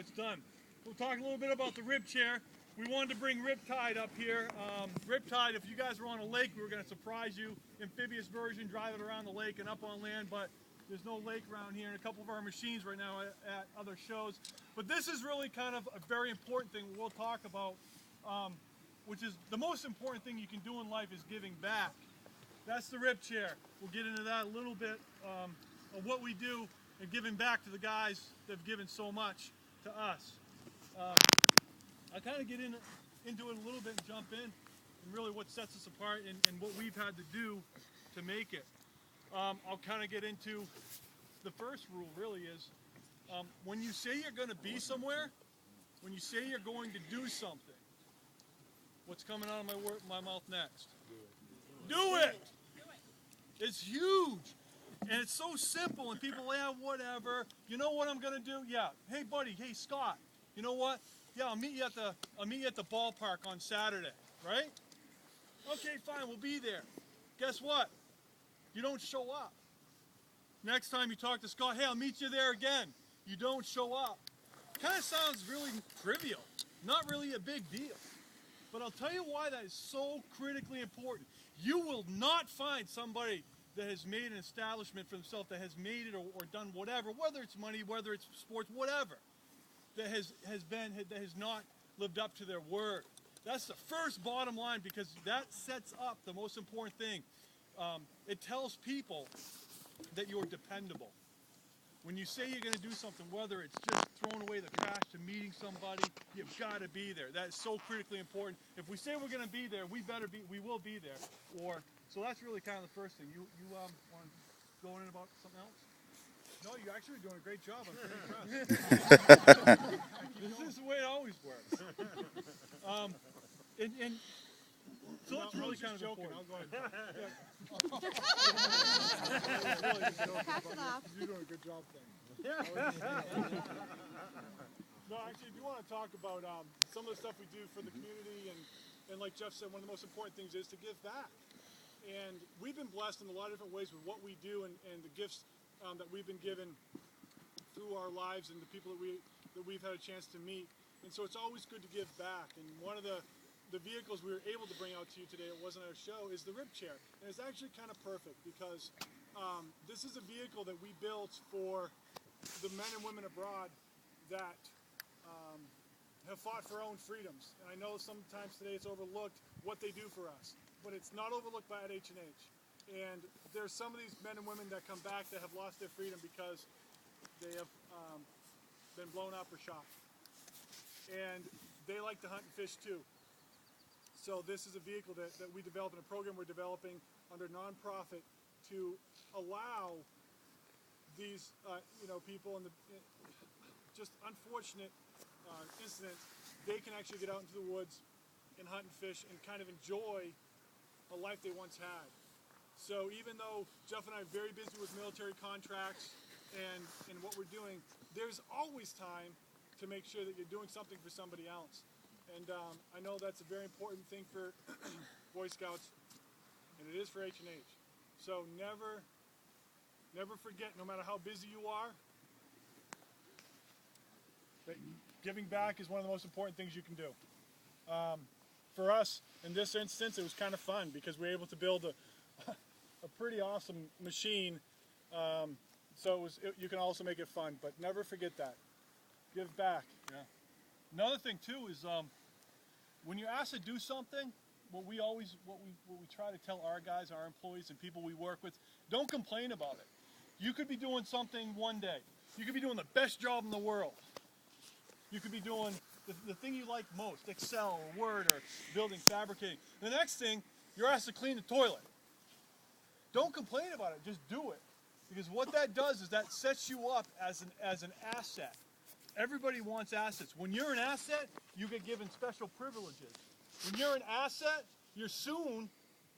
it's done. We'll talk a little bit about the rib chair. We wanted to bring Riptide up here. Riptide, if you guys were on a lake, we were going to surprise you. Amphibious version, drive it around the lake and up on land, but there's no lake around here, and a couple of our machines right now at other shows. But this is really kind of a very important thing we'll talk about, which is the most important thing you can do in life is giving back. That's the rib chair. We'll get into that a little bit of what we do and giving back to the guys that have given so much to us. I'll kind of get into it a little bit and jump in and really what sets us apart and what we've had to do to make it. I'll kind of get into the first rule really is when you say you're going to be somewhere, when you say you're going to do something, what's coming out of my mouth next? Do it! It's huge. And it's so simple, and people, yeah, whatever. You know what I'm going to do? Yeah. Hey, buddy. Hey, Scott. You know what? Yeah, I'll meet you at the ballpark on Saturday, right? Okay, fine. We'll be there. Guess what? You don't show up. Next time you talk to Scott, hey, I'll meet you there again. You don't show up. Kind of sounds really trivial. Not really a big deal. But I'll tell you why that is so critically important. You will not find somebody that has made an establishment for themselves, that has made it or done whatever, whether it's money, whether it's sports, whatever, that has not lived up to their word. That's the first bottom line, because that sets up the most important thing. It tells people that you're dependable. When you say you're going to do something, whether it's just throwing away the trash to meeting somebody, you've got to be there. That is so critically important. If we say we're going to be there, we will be there. So that's really kind of the first thing. You want to go in about something else? No, you're actually doing a great job. I'm pretty impressed. This is the way it always works. So that's really kind of important. I'll go ahead. Pass it off. You're doing a good job, thing. No, actually, if you want to talk about some of the stuff we do for the community, and like Jeff said, one of the most important things is to give back. And we've been blessed in a lot of different ways with what we do and the gifts that we've been given through our lives and the people that we've had a chance to meet. And so it's always good to give back. And one of the vehicles we were able to bring out to you today, it wasn't our show, is the rib chair. And it's actually kind of perfect because this is a vehicle that we built for the men and women abroad that have fought for our own freedoms. And I know sometimes today it's overlooked what they do for us, but it's not overlooked by at H&H. And there's some of these men and women that come back that have lost their freedom because they have been blown up or shot. And they like to hunt and fish too. So this is a vehicle that we developed, and a program we're developing under nonprofit to allow these people in the just unfortunate incidents, they can actually get out into the woods and hunt and fish and kind of enjoy a life they once had. So even though Jeff and I are very busy with military contracts and what we're doing, there's always time to make sure that you're doing something for somebody else. And I know that's a very important thing for Boy Scouts, and it is for H&H. So never forget, no matter how busy you are, that giving back is one of the most important things you can do. For us, in this instance, it was kind of fun because we were able to build a pretty awesome machine. So you can also make it fun, but never forget that. Give back. Yeah. Another thing too is when you're asked to do something, what we try to tell our guys, our employees, and people we work with, don't complain about it. You could be doing something one day. You could be doing the best job in the world. You could be doing the thing you like most, Excel or Word or building, fabricating. The next thing, you're asked to clean the toilet. Don't complain about it, just do it. Because what that does is that sets you up as an asset. Everybody wants assets. When you're an asset, you get given special privileges. When you're an asset, you're soon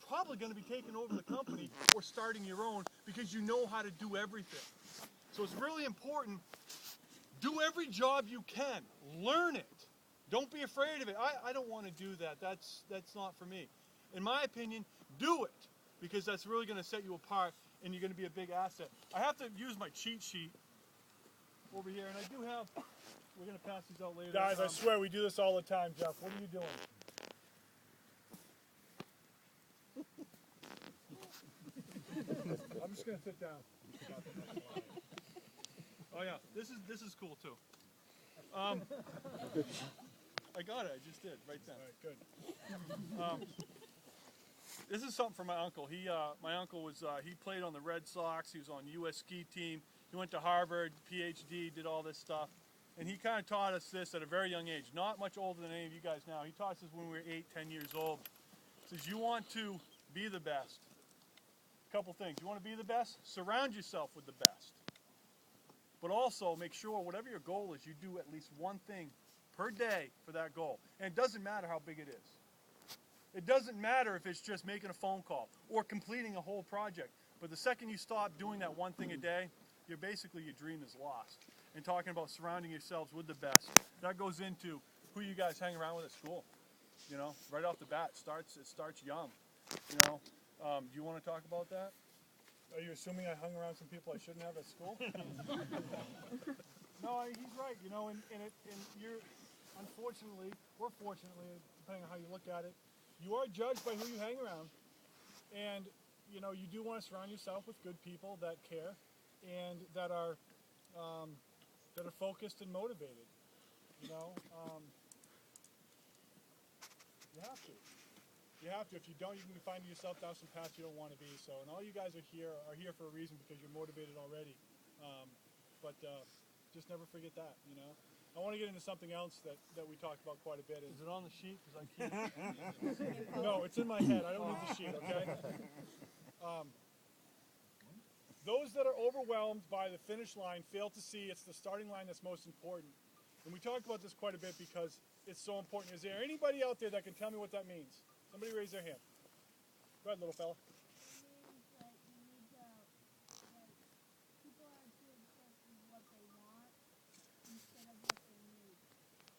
probably going to be taking over the company or starting your own because you know how to do everything. So it's really important. Do every job you can. Learn it. Don't be afraid of it. I don't want to do that. That's not for me. In my opinion, do it because that's really going to set you apart and you're going to be a big asset. I have to use my cheat sheet over here, and I do have we're gonna pass these out later. Guys, I swear we do this all the time, Jeff. What are you doing? I'm just gonna sit down. Oh yeah, this is cool too. I got it. I just did right then. All right, good. This is something from my uncle. My uncle was he played on the Red Sox. He was on the U.S. ski team. He went to Harvard, PhD, did all this stuff, and he kind of taught us this at a very young age. Not much older than any of you guys now. He taught us this when we were 8, 10 years old. He says you want to be the best. A couple things. You want to be the best? Surround yourself with the best. But also make sure whatever your goal is, you do at least one thing per day for that goal. And it doesn't matter how big it is. It doesn't matter if it's just making a phone call or completing a whole project. But the second you stop doing that one thing a day, you're basically, your dream is lost. And talking about surrounding yourselves with the best, that goes into who you guys hang around with at school. You know, right off the bat, it starts young. You know, do you want to talk about that? Are you assuming I hung around some people I shouldn't have at school? No, he's right. You know, and you're, unfortunately, or fortunately, depending on how you look at it, you are judged by who you hang around. And, you know, you do want to surround yourself with good people that care and that are focused and motivated. You know, you have to. You have to. If you don't, you can find yourself down some paths you don't want to be. So, and all you guys are here for a reason because you're motivated already. But just never forget that, you know. I want to get into something else that we talked about quite a bit. Is it on the sheet? Because I can't. No, it's in my head. I don't need the sheet, okay? Those that are overwhelmed by the finish line fail to see it's the starting line that's most important. And we talked about this quite a bit because it's so important. Is there anybody out there that can tell me what that means? Somebody raise their hand. Go ahead, little fella.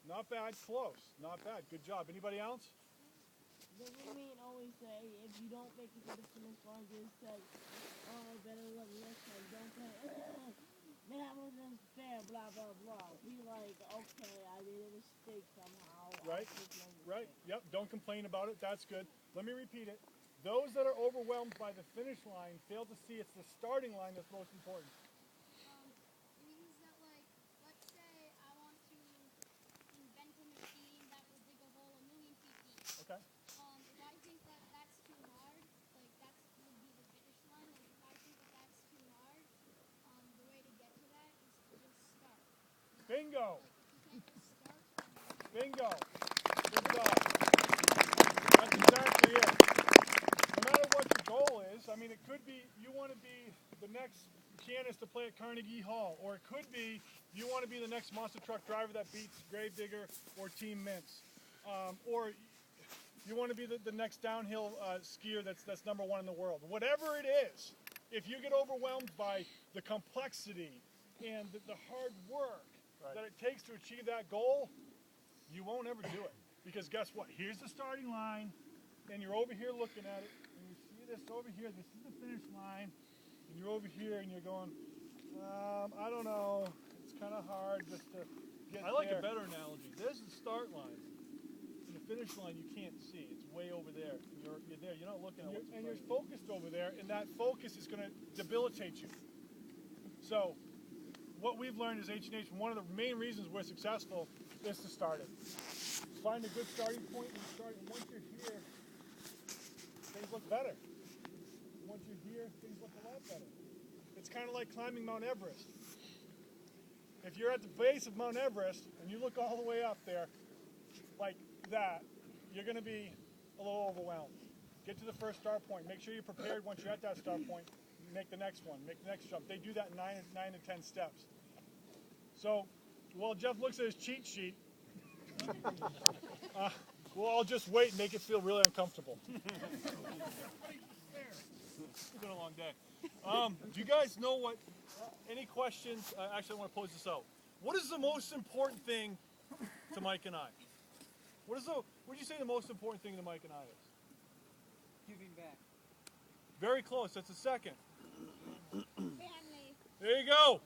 Not bad, close. Not bad. Good job. Anybody else? The roommate always say, if you don't make it to the finish line, just say, oh, better luck next time. Don't say, man, that wasn't fair, blah, blah, blah. Be like, okay, I made a mistake somehow. Right, right. Yep, don't complain about it. That's good. Let me repeat it. Those that are overwhelmed by the finish line fail to see it's the starting line that's most important. It means that, like, let's say I want to invent a machine that will dig a hole 1,000,000 feet deep. Okay. If I think that that's too hard, like that would be the finish line. Like if I think that that's too hard, the way to get to that is to just start. Bingo. Like, you can't just start. Bingo. Good job. That's exactly it. No matter what your goal is, I mean, it could be you want to be the next pianist to play at Carnegie Hall, or it could be you want to be the next monster truck driver that beats Gravedigger or Team Mintz, or you want to be the next downhill skier that's #1 in the world. Whatever it is, if you get overwhelmed by the complexity and the hard work that it takes to achieve that goal, you won't ever do it. Because guess what? Here's the starting line, and you're over here looking at it, and you see this over here. This is the finish line, and you're over here, and you're going, I don't know. It's kind of hard just to get I like there. a better analogy. There's the start line. And the finish line you can't see. It's way over there. You're there. You're not looking at what's in And front you're of you. focused over there, and that focus is going to debilitate you. So, what we've learned as H&H, one of the main reasons we're successful is to start it. Find a good starting point and start. And once you're here, things look better. Once you're here, things look a lot better. It's kind of like climbing Mount Everest. If you're at the base of Mount Everest and you look all the way up there, like that, you're going to be a little overwhelmed. Get to the first start point. Make sure you're prepared once you're at that start point. Make the next one. Make the next jump. They do that in 9 to 10 steps. So, while Jeff looks at his cheat sheet, we'll all just wait and make it feel really uncomfortable. It's been a long day. Do you guys know what? Any questions? Actually, I want to pose this out. What is the most important thing to Mike and I? What would you say the most important thing to Mike and I is? Giving back. Very close. That's the second. Family. There you go.